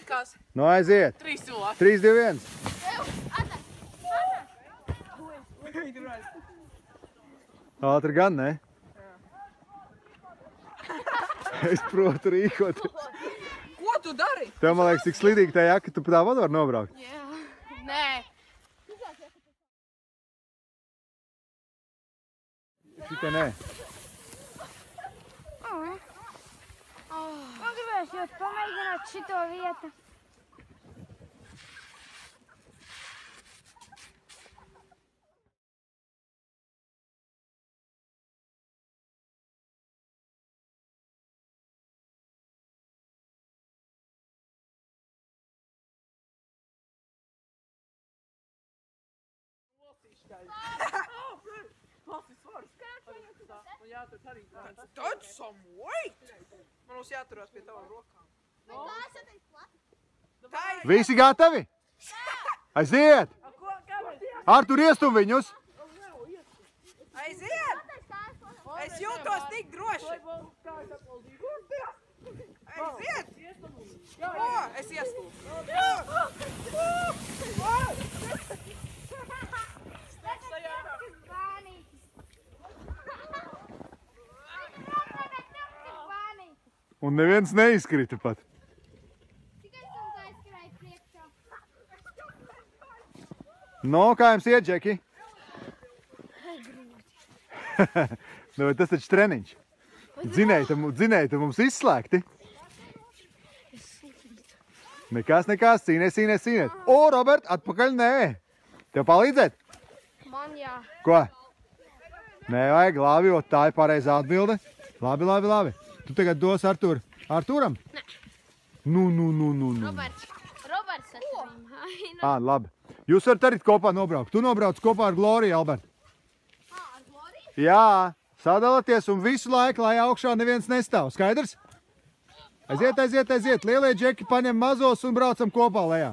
Kas? Nu aiziet. 3 cilvēki. 3, 2, 1. Ātri gan, ne? Es protu rīkot. Ko tu dari? Tev, man liekas, tik slidīgi tā jaka, tu pa tā vadu var nobraukt. Jā. Nē. Šitai nē. Man gribēs ļoti pamēģināt šito vietu. Touch some weight! Man mums jāturās pie tavām rokām. Visi gatavi? Aiziet! Artur, iestum viņus! Aiziet! Es jūtos tik droši! Aiziet! O, es iestūmu! Un neviens neizkrita pat. Tikai suns aizskrēja priekšā. No, kā jums iet, Džeki? Nu, bet tas taču treniņš. Dzinēji tu mums izslēgti. Nekas, cīnies. O, Robert, atpakaļ, nē. Tev palīdzēt? Man jā. Ko? Nē, vajag, labi, jo tā ir pareizā atbilde. Labi. Tu tagad dos Arturam? Nē. Nu. Roberts ar viņu. Labi. Jūs varat arī kopā nobraukt. Tu nobrauc kopā ar Gloriju, Albert. Ar Gloriju? Jā, sadalaties un visu laiku, lai augšā neviens nestāv. Skaidrs? Aiziet. Lielie džeki paņem mazos un braucam kopā lejā.